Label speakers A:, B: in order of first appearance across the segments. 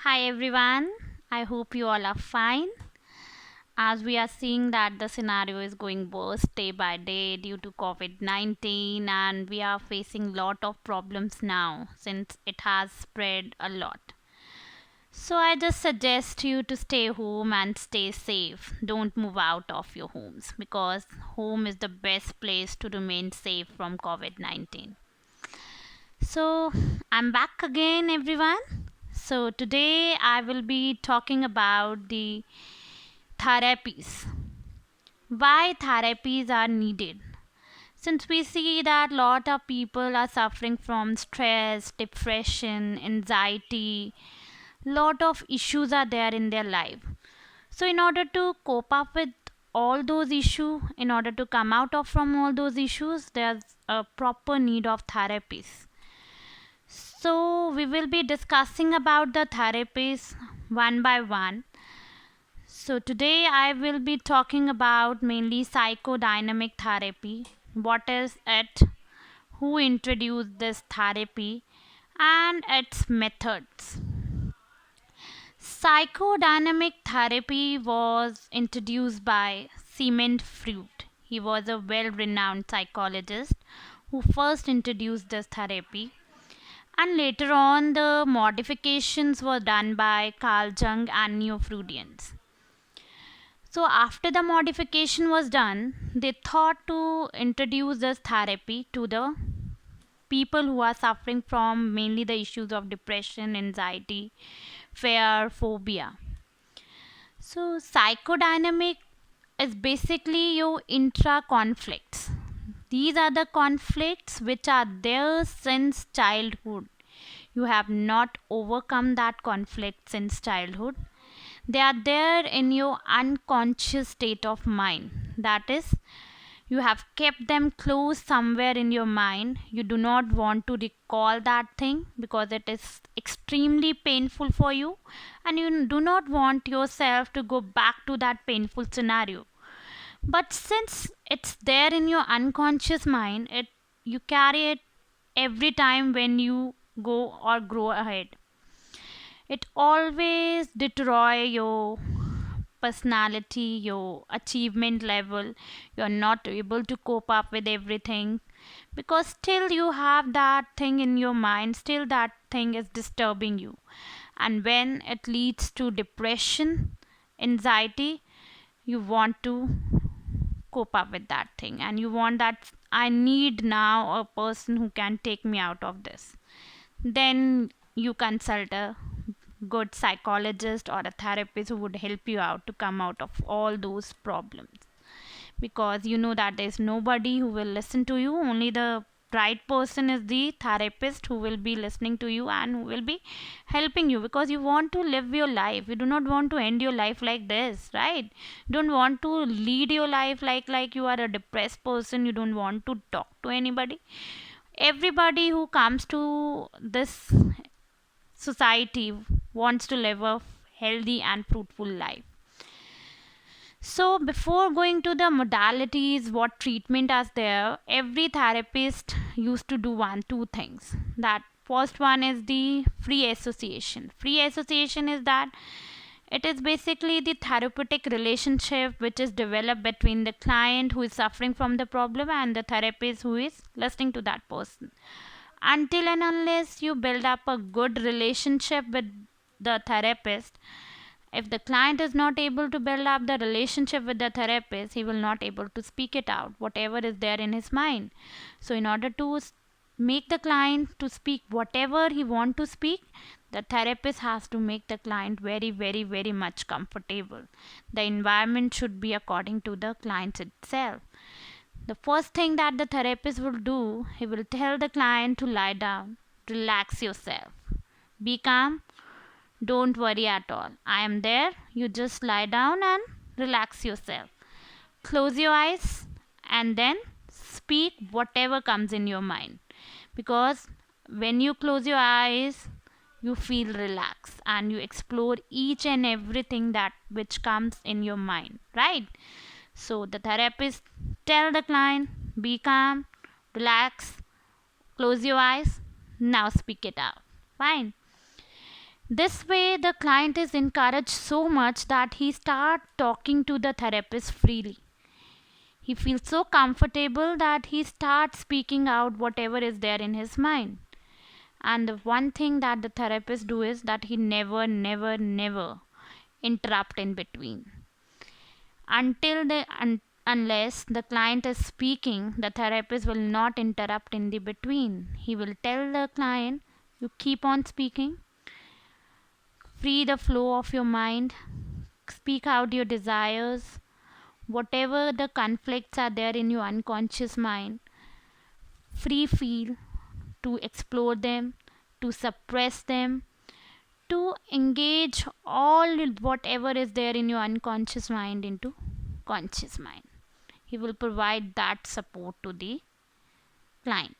A: Hi everyone, I hope you all are fine. As we are seeing that the scenario is going worse day by day due to COVID-19, and we are facing lot of problems now since it has spread a lot. So I just suggest you to stay home and stay safe. Don't move out of your homes because home is the best place to remain safe from COVID-19. So I'm back again, everyone. So today I will be talking about the therapies. Why therapies are needed? Since we see that lot of people are suffering from stress, depression, anxiety, lot of issues are there in their life. So in order to cope up with all those issues, in order to come out of from all those issues, there's a proper need of therapies. So we will be discussing about the therapies one by one. So today I will be talking about mainly psychodynamic therapy. What is it? Who introduced this therapy and its methods? Psychodynamic therapy was introduced by Sigmund Freud. He was a well-renowned psychologist who first introduced this therapy, and later on the modifications were done by Carl Jung and Neo-Freudians. So after the modification was done, they thought to introduce this therapy to the people who are suffering from mainly the issues of depression, anxiety, fear, phobia. So psychodynamic is basically your intra conflicts. These are the conflicts which are there since childhood. You have not overcome that conflict since childhood. They are there in your unconscious state of mind. That is, you have kept them close somewhere in your mind. You do not want to recall that thing because it is extremely painful for you, and you do not want yourself to go back to that painful scenario. But since it's there in your unconscious mind, it you carry it every time when you go or grow ahead. It always destroy your personality, your achievement level. You're not able to cope up with everything because still you have that thing in your mind, still that thing is disturbing you. And when it leads to depression, anxiety, you want to cope up with that thing and you want that I need now a person who can take me out of this. Then you consult a good psychologist or a therapist who would help you out to come out of all those problems, because you know that there's nobody who will listen to you. Only the right person is the therapist who will be listening to you and who will be helping you, because you want to live your life. You do not want to end your life like this, right? You don't want to lead your life like you are a depressed person. You don't want to talk to anybody. Everybody who comes to this society wants to live a healthy and fruitful life. So before going to the modalities, what treatment is there, every therapist used to do one two things. That first one is the free association. Free association is that it is basically the therapeutic relationship which is developed between the client who is suffering from the problem and the therapist who is listening to that person. Until and unless you build up a good relationship with the therapist, if the client is not able to build up the relationship with the therapist, he will not able to speak it out whatever is there in his mind. So in order to make the client to speak whatever he want to speak, the therapist has to make the client very very very much comfortable. The environment should be according to the client itself. The first thing that the therapist will do, he will tell the client to lie down, relax yourself, be calm, don't worry at all. I am there. You just lie down and relax yourself. Close your eyes and then speak whatever comes in your mind. Because when you close your eyes, you feel relaxed and you explore each and everything that which comes in your mind, right? So the therapist tell the client, be calm, relax, close your eyes, now speak it out. Fine. This way, the client is encouraged so much that he starts talking to the therapist freely. He feels so comfortable that he starts speaking out whatever is there in his mind. And the one thing that the therapist do is that he never interrupt in between. Unless the client is speaking, the therapist will not interrupt in the between. He will tell the client, you keep on speaking, free the flow of your mind, speak out your desires, whatever the conflicts are there in your unconscious mind, free feel to explore them, to suppress them, to engage all whatever is there in your unconscious mind into conscious mind. He will provide that support to the client.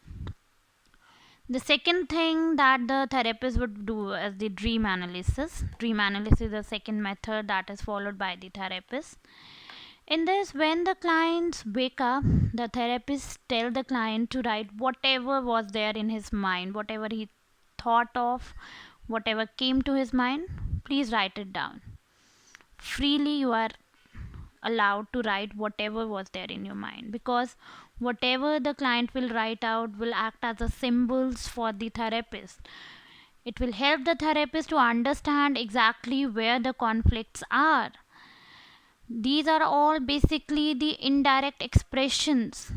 A: The second thing that the therapist would do is the dream analysis. Dream analysis is the second method that is followed by the therapist. In this, when the clients wake up, the therapist tell the client to write whatever was there in his mind, whatever he thought of, whatever came to his mind, please write it down. Freely you are allowed to write whatever was there in your mind, because whatever the client will write out will act as a symbols for the therapist. It will help the therapist to understand exactly where the conflicts are. These are all basically the indirect expressions.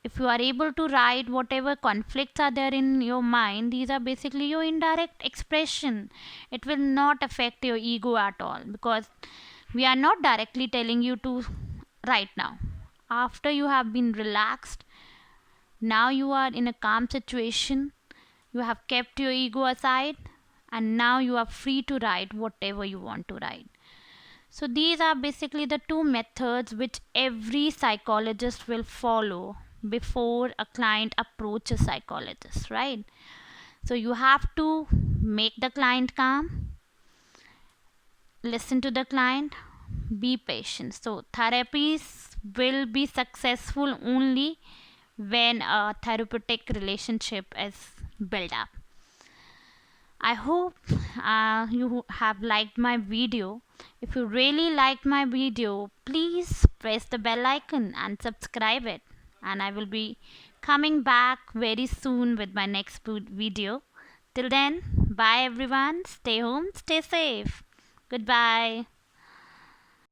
A: If you are able to write whatever conflicts are there in your mind, these are basically your indirect expression. It will not affect your ego at all, because we are not directly telling you to write now. After you have been relaxed, now you are in a calm situation, you have kept your ego aside, and now you are free to write whatever you want to write. So these are basically the two methods which every psychologist will follow before a client approaches psychologist, right? So you have to make the client calm, listen to the client, be patient. So therapies will be successful only when a therapeutic relationship is built up. I hope you have liked my video. If you really liked my video, please press the bell icon and subscribe it. And I will be coming back very soon with my next video. Till then, bye everyone. Stay home, stay safe. Goodbye.